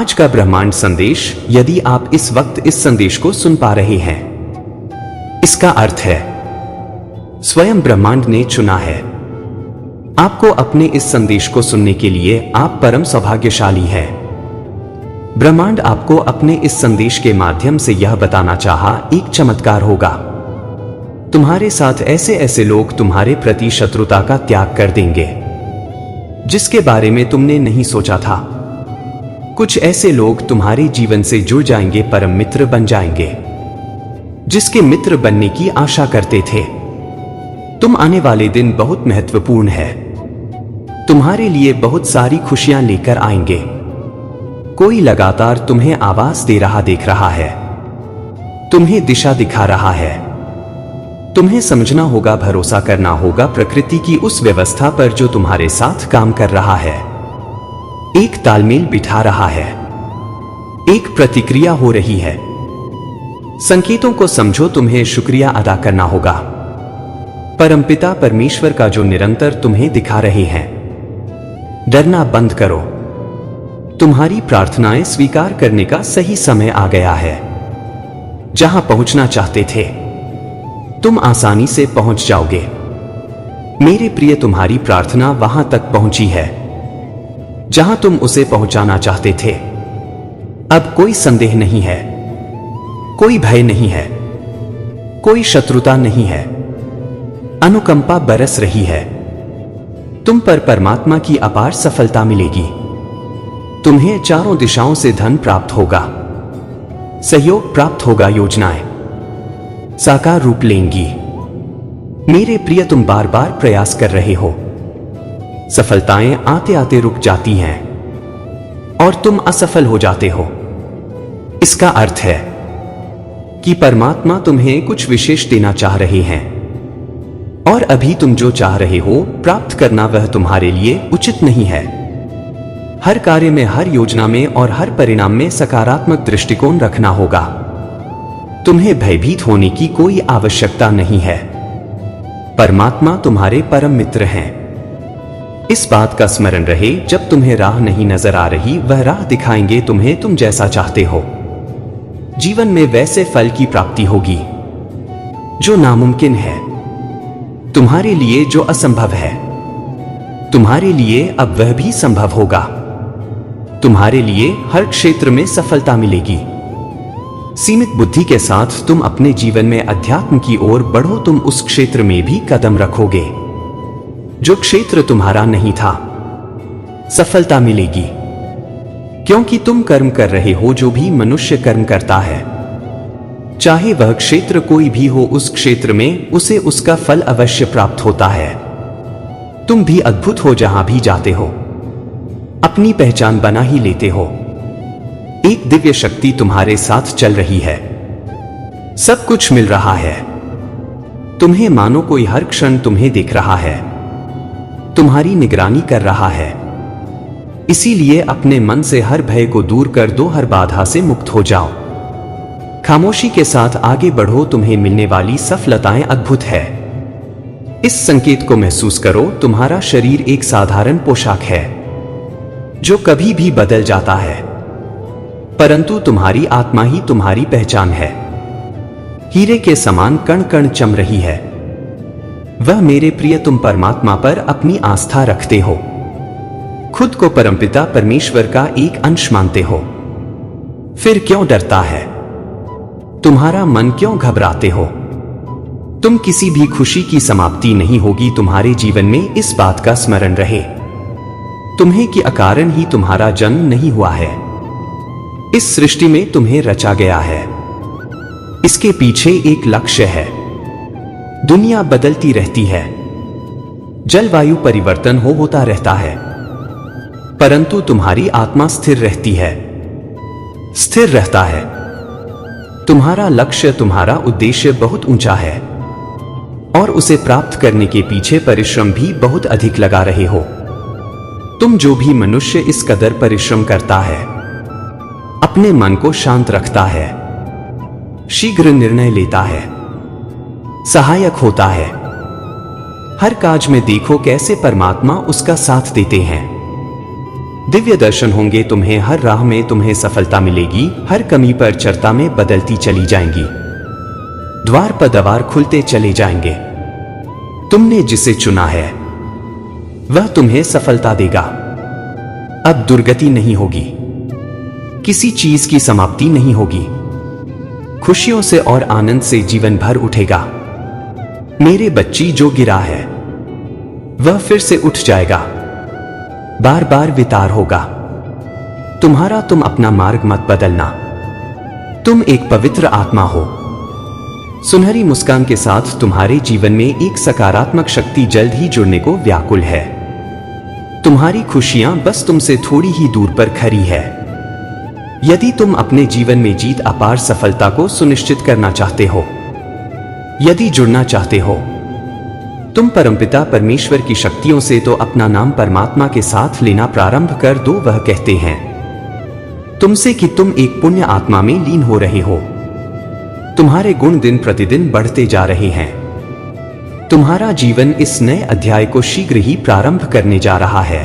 आज का ब्रह्मांड संदेश, यदि आप इस वक्त इस संदेश को सुन पा रहे हैं, इसका अर्थ है स्वयं ब्रह्मांड ने चुना है आपको अपने इस संदेश को सुनने के लिए। आप परम सौभाग्यशाली हैं। ब्रह्मांड आपको अपने इस संदेश के माध्यम से यह बताना चाहा, एक चमत्कार होगा। तुम्हारे साथ ऐसे ऐसे लोग तुम्हारे प्रति शत्रुता का त्याग कर देंगे जिसके बारे में तुमने नहीं सोचा था। कुछ ऐसे लोग तुम्हारे जीवन से जुड़ जाएंगे, परम मित्र बन जाएंगे, जिसके मित्र बनने की आशा करते थे तुम। आने वाले दिन बहुत महत्वपूर्ण है, तुम्हारे लिए बहुत सारी खुशियां लेकर आएंगे। कोई लगातार तुम्हें आवाज दे रहा देख रहा है, तुम्हें दिशा दिखा रहा है। तुम्हें समझना होगा, भरोसा करना होगा प्रकृति की उस व्यवस्था पर जो तुम्हारे साथ काम कर रहा है, एक तालमेल बिठा रहा है, एक प्रतिक्रिया हो रही है। संकेतों को समझो, तुम्हें शुक्रिया अदा करना होगा परमपिता परमेश्वर का जो निरंतर तुम्हें दिखा रहे हैं। डरना बंद करो, तुम्हारी प्रार्थनाएं स्वीकार करने का सही समय आ गया है। जहां पहुंचना चाहते थे तुम आसानी से पहुंच जाओगे। मेरे प्रिय, तुम्हारी प्रार्थना वहां तक पहुंची है जहां तुम उसे पहुंचाना चाहते थे। अब कोई संदेह नहीं है, कोई भय नहीं है, कोई शत्रुता नहीं है। अनुकंपा बरस रही है, तुम पर परमात्मा की अपार सफलता मिलेगी। तुम्हें चारों दिशाओं से धन प्राप्त होगा, सहयोग प्राप्त होगा, योजनाएं साकार रूप लेंगी। मेरे प्रिय, तुम बार बार प्रयास कर रहे हो, सफलताएं आते आते रुक जाती हैं और तुम असफल हो जाते हो। इसका अर्थ है कि परमात्मा तुम्हें कुछ विशेष देना चाह रहे हैं और अभी तुम जो चाह रहे हो प्राप्त करना, वह तुम्हारे लिए उचित नहीं है। हर कार्य में, हर योजना में और हर परिणाम में सकारात्मक दृष्टिकोण रखना होगा। तुम्हें भयभीत होने की कोई आवश्यकता नहीं है। परमात्मा तुम्हारे परम मित्र हैं। इस बात का स्मरण रहे, जब तुम्हें राह नहीं नजर आ रही, वह राह दिखाएंगे तुम्हें। तुम जैसा चाहते हो जीवन में वैसे फल की प्राप्ति होगी। जो नामुमकिन है तुम्हारे लिए, जो असंभव है तुम्हारे लिए, अब वह भी संभव होगा। तुम्हारे लिए हर क्षेत्र में सफलता मिलेगी। सीमित बुद्धि के साथ तुम अपने जीवन में अध्यात्म की ओर बढ़ो। तुम उस क्षेत्र में भी कदम रखोगे जो क्षेत्र तुम्हारा नहीं था। सफलता मिलेगी क्योंकि तुम कर्म कर रहे हो जो भी मनुष्य कर्म करता है। चाहे वह क्षेत्र कोई भी हो, उस क्षेत्र में उसे उसका फल अवश्य प्राप्त होता है। तुम भी अद्भुत हो, जहां भी जाते हो अपनी पहचान बना ही लेते हो। एक दिव्य शक्ति तुम्हारे साथ चल रही है, सब कुछ मिल रहा है तुम्हें, मानो कोई हर क्षण तुम्हें देख रहा है, तुम्हारी निगरानी कर रहा है। इसीलिए अपने मन से हर भय को दूर कर दो, हर बाधा से मुक्त हो जाओ। खामोशी के साथ आगे बढ़ो, तुम्हें मिलने वाली सफलताएं अद्भुत है। इस संकेत को महसूस करो, तुम्हारा शरीर एक साधारण पोशाक है जो कभी भी बदल जाता है, परंतु तुम्हारी आत्मा ही तुम्हारी पहचान है। हीरे के समान कण कण चम रही है। वह मेरे प्रिय, तुम परमात्मा पर अपनी आस्था रखते हो, खुद को परमपिता परमेश्वर का एक अंश मानते हो। फिर क्यों डरता है? तुम्हारा मन क्यों घबराते हो? तुम किसी भी खुशी की समाप्ति नहीं होगी तुम्हारे जीवन में। इस बात का स्मरण रहे, तुम्हें कि अकारण ही तुम्हारा जन्म नहीं हुआ है। इस सृष्टि में तुम्हें रचा गया है, इसके पीछे एक लक्ष्य है। दुनिया बदलती रहती है, जलवायु परिवर्तन होता रहता है, परंतु तुम्हारी आत्मा स्थिर रहती है, स्थिर रहता है। तुम्हारा लक्ष्य, तुम्हारा उद्देश्य बहुत ऊंचा है और उसे प्राप्त करने के पीछे परिश्रम भी बहुत अधिक लगा रहे हो तुम। जो भी मनुष्य इस कदर परिश्रम करता है, अपने मन को शांत रखता है, शीघ्र निर्णय लेता है, सहायक होता है, हर काज में देखो कैसे परमात्मा उसका साथ देते हैं। दिव्य दर्शन होंगे तुम्हें, हर राह में तुम्हें सफलता मिलेगी, हर कमी पर चर्चा में बदलती चली जाएंगी, द्वार पर द्वार खुलते चले जाएंगे। तुमने जिसे चुना है वह तुम्हें सफलता देगा। अब दुर्गति नहीं होगी, किसी चीज की समाप्ति नहीं होगी, खुशियों से और आनंद से जीवन भर उठेगा। मेरे बच्ची, जो गिरा है वह फिर से उठ जाएगा, बार बार वितार होगा तुम्हारा। तुम अपना मार्ग मत बदलना, तुम एक पवित्र आत्मा हो। सुनहरी मुस्कान के साथ तुम्हारे जीवन में एक सकारात्मक शक्ति जल्द ही जुड़ने को व्याकुल है। तुम्हारी खुशियां बस तुमसे थोड़ी ही दूर पर खड़ी है। यदि तुम अपने जीवन में जीत, अपार सफलता को सुनिश्चित करना चाहते हो, यदि जुड़ना चाहते हो तुम परमपिता परमेश्वर की शक्तियों से, तो अपना नाम परमात्मा के साथ लेना प्रारंभ कर दो। वह कहते हैं तुमसे कि तुम एक पुण्य आत्मा में लीन हो रहे हो। तुम्हारे गुण दिन प्रतिदिन बढ़ते जा रहे हैं। तुम्हारा जीवन इस नए अध्याय को शीघ्र ही प्रारंभ करने जा रहा है।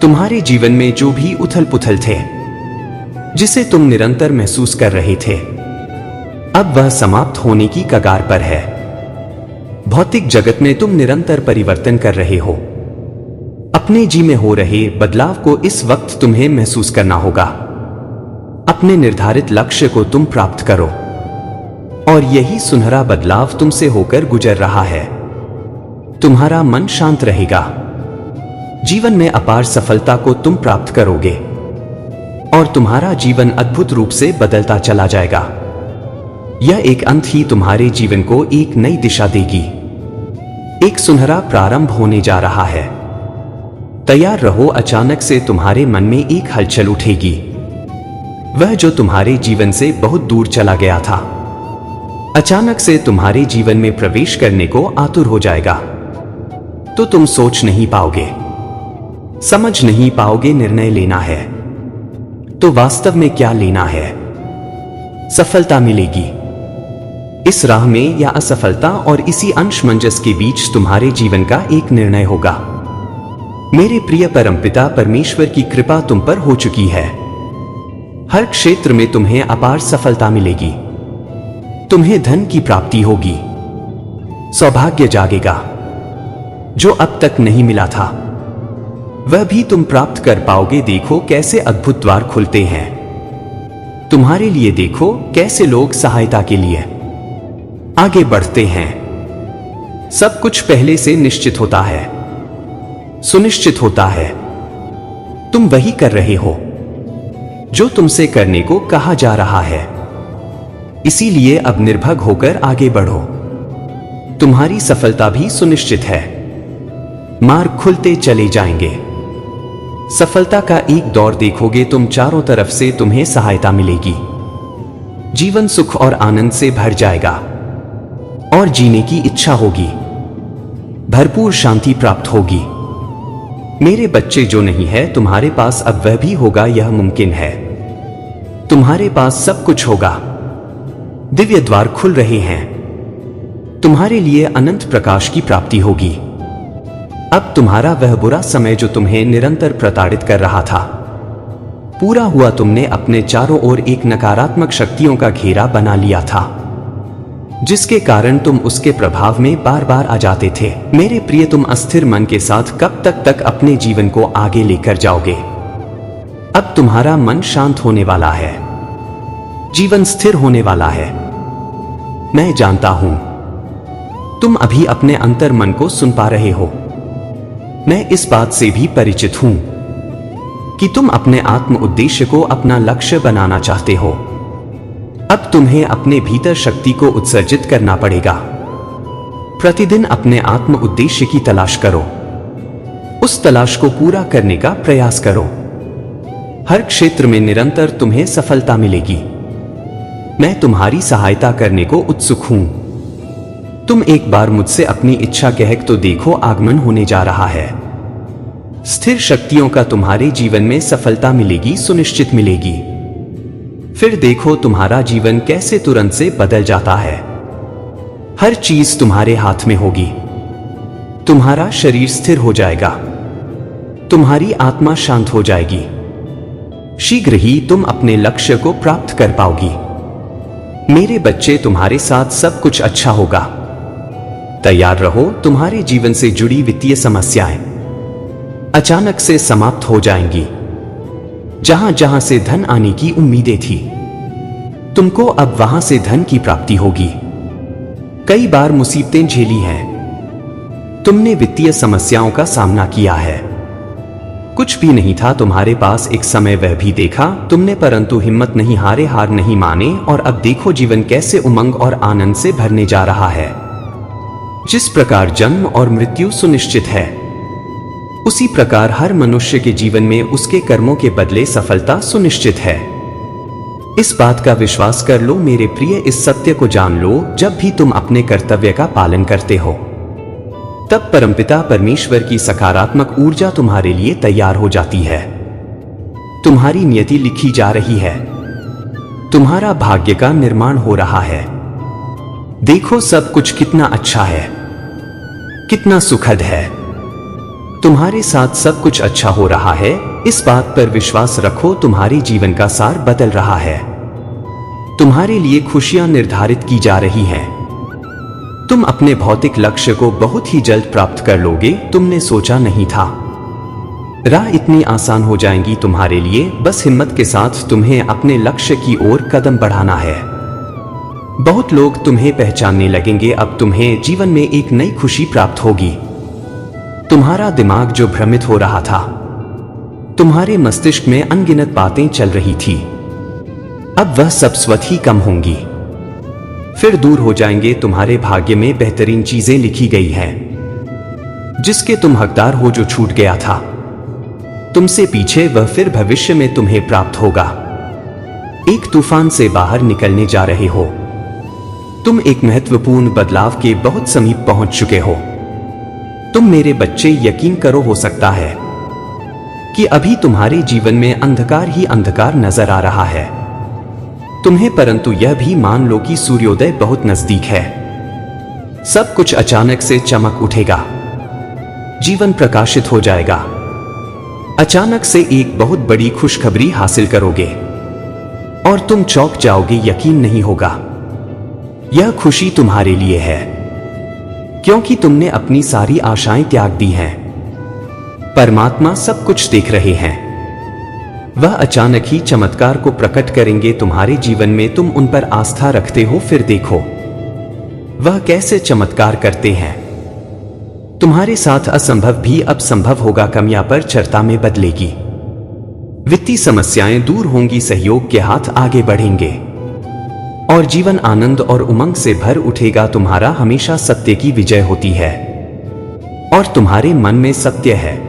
तुम्हारे जीवन में जो भी उथल पुथल थे, जिसे तुम निरंतर महसूस कर रहे थे, अब वह समाप्त होने की कगार पर है। भौतिक जगत में तुम निरंतर परिवर्तन कर रहे हो। अपने जी में हो रहे बदलाव को इस वक्त तुम्हें महसूस करना होगा। अपने निर्धारित लक्ष्य को तुम प्राप्त करो, और यही सुनहरा बदलाव तुमसे होकर गुजर रहा है। तुम्हारा मन शांत रहेगा, जीवन में अपार सफलता को तुम प्राप्त करोगे, और तुम्हारा जीवन अद्भुत रूप से बदलता चला जाएगा। यह एक अंत ही तुम्हारे जीवन को एक नई दिशा देगी। एक सुनहरा प्रारंभ होने जा रहा है। तैयार रहो, अचानक से तुम्हारे मन में एक हलचल उठेगी। वह जो तुम्हारे जीवन से बहुत दूर चला गया था, अचानक से तुम्हारे जीवन में प्रवेश करने को आतुर हो जाएगा। तो तुम सोच नहीं पाओगे, समझ नहीं पाओगे निर्णय लेना है तो वास्तव में क्या लेना है। सफलता मिलेगी इस राह में या असफलता, और इसी अंशमंजस के बीच तुम्हारे जीवन का एक निर्णय होगा। मेरे प्रिय परमपिता परमेश्वर की कृपा तुम पर हो चुकी है। हर क्षेत्र में तुम्हें अपार सफलता मिलेगी। तुम्हें धन की प्राप्ति होगी, सौभाग्य जागेगा। जो अब तक नहीं मिला था वह भी तुम प्राप्त कर पाओगे। देखो कैसे अद्भुत द्वार खुलते हैं तुम्हारे लिए। देखो कैसे लोग सहायता के लिए आगे बढ़ते हैं। सब कुछ पहले से निश्चित होता है, सुनिश्चित होता है। तुम वही कर रहे हो जो तुमसे करने को कहा जा रहा है। इसीलिए अब निर्भय होकर आगे बढ़ो। तुम्हारी सफलता भी सुनिश्चित है। मार्ग खुलते चले जाएंगे। सफलता का एक दौर देखोगे तुम, चारों तरफ से तुम्हें सहायता मिलेगी। जीवन सुख और आनंद से भर जाएगा, और जीने की इच्छा होगी। भरपूर शांति प्राप्त होगी। मेरे बच्चे, जो नहीं है तुम्हारे पास, अब वह भी होगा। यह मुमकिन है। तुम्हारे पास सब कुछ होगा। दिव्य द्वार खुल रहे हैं। तुम्हारे लिए अनंत प्रकाश की प्राप्ति होगी। अब तुम्हारा वह बुरा समय जो तुम्हें निरंतर प्रताड़ित कर रहा था, पूरा हुआ। तुमने अपने चारों ओर एक नकारात्मक शक्तियों का घेरा बना लिया था, जिसके कारण तुम उसके प्रभाव में बार बार आ जाते थे। मेरे प्रिय, तुम अस्थिर मन के साथ कब तक अपने जीवन को आगे लेकर जाओगे। अब तुम्हारा मन शांत होने वाला है, जीवन स्थिर होने वाला है। मैं जानता हूं तुम अभी अपने अंतर मन को सुन पा रहे हो। मैं इस बात से भी परिचित हूं कि तुम अपने आत्म उद्देश्य को अपना लक्ष्य बनाना चाहते हो। अब तुम्हें अपने भीतर शक्ति को उत्सर्जित करना पड़ेगा। प्रतिदिन अपने आत्म उद्देश्य की तलाश करो। उस तलाश को पूरा करने का प्रयास करो। हर क्षेत्र में निरंतर तुम्हें सफलता मिलेगी। मैं तुम्हारी सहायता करने को उत्सुक हूं। तुम एक बार मुझसे अपनी इच्छा कह तो देखो, आगमन होने जा रहा है। स्थिर शक्तियों का तुम्हारे जीवन में सफलता मिलेगी, सुनिश्चित मिलेगी। फिर देखो तुम्हारा जीवन कैसे तुरंत से बदल जाता है। हर चीज तुम्हारे हाथ में होगी। तुम्हारा शरीर स्थिर हो जाएगा। तुम्हारी आत्मा शांत हो जाएगी। शीघ्र ही तुम अपने लक्ष्य को प्राप्त कर पाओगी। मेरे बच्चे, तुम्हारे साथ सब कुछ अच्छा होगा। तैयार रहो, तुम्हारे जीवन से जुड़ी वित्तीय समस्याएं अचानक से समाप्त हो जाएंगी। जहां जहां से धन आने की उम्मीदें थी, तुमको अब वहां से धन की प्राप्ति होगी। कई बार मुसीबतें झेली हैं, तुमने वित्तीय समस्याओं का सामना किया है। कुछ भी नहीं था तुम्हारे पास एक समय, वह भी देखा तुमने, परंतु हिम्मत नहीं हारे, हार नहीं माने, और अब देखो जीवन कैसे उमंग और आनंद से भरने जा रहा है। जिस प्रकार जन्म और मृत्यु सुनिश्चित है, उसी प्रकार हर मनुष्य के जीवन में उसके कर्मों के बदले सफलता सुनिश्चित है। इस बात का विश्वास कर लो मेरे प्रिय, इस सत्य को जान लो, जब भी तुम अपने कर्तव्य का पालन करते हो, तब परमपिता परमेश्वर की सकारात्मक ऊर्जा तुम्हारे लिए तैयार हो जाती है। तुम्हारी नियति लिखी जा रही है, तुम्हारा भाग्य का निर्माण हो रहा है। देखो सब कुछ कितना अच्छा है, कितना सुखद है। तुम्हारे साथ सब कुछ अच्छा हो रहा है, इस बात पर विश्वास रखो। तुम्हारे जीवन का सार बदल रहा है, तुम्हारे लिए खुशियां निर्धारित की जा रही हैं। तुम अपने भौतिक लक्ष्य को बहुत ही जल्द प्राप्त कर लोगे, तुमने सोचा नहीं था। राह इतनी आसान हो जाएंगी तुम्हारे लिए, बस हिम्मत के साथ तुम्हें अपने लक्ष्य की ओर कदम बढ़ाना है। बहुत लोग तुम्हें पहचानने लगेंगे, अब तुम्हें जीवन में एक नई खुशी प्राप्त होगी। तुम्हारा दिमाग जो भ्रमित हो रहा था, तुम्हारे मस्तिष्क में अनगिनत बातें चल रही थी, अब वह सब स्वतः ही कम होंगी, फिर दूर हो जाएंगे। तुम्हारे भाग्य में बेहतरीन चीजें लिखी गई हैं, जिसके तुम हकदार हो। जो छूट गया था तुमसे पीछे, वह फिर भविष्य में तुम्हें प्राप्त होगा। एक तूफान से बाहर निकलने जा रहे हो, तुम एक महत्वपूर्ण बदलाव के बहुत समीप पहुंच चुके हो। तुम मेरे बच्चे, यकीन करो, हो सकता है कि अभी तुम्हारे जीवन में अंधकार ही अंधकार नजर आ रहा है तुम्हें, परंतु यह भी मान लो कि सूर्योदय बहुत नजदीक है। सब कुछ अचानक से चमक उठेगा, जीवन प्रकाशित हो जाएगा। अचानक से एक बहुत बड़ी खुशखबरी हासिल करोगे और तुम चौंक जाओगे, यकीन नहीं होगा। यह खुशी तुम्हारे लिए है, क्योंकि तुमने अपनी सारी आशाएं त्याग दी हैं। परमात्मा सब कुछ देख रहे हैं, वह अचानक ही चमत्कार को प्रकट करेंगे तुम्हारे जीवन में। तुम उन पर आस्था रखते हो, फिर देखो वह कैसे चमत्कार करते हैं। तुम्हारे साथ असंभव भी अब संभव होगा, कमियां पर चर्चा में बदलेगी, वित्तीय समस्याएं दूर होंगी, सहयोग के हाथ आगे बढ़ेंगे और जीवन आनंद और उमंग से भर उठेगा। तुम्हारा हमेशा सत्य की विजय होती है और तुम्हारे मन में सत्य है।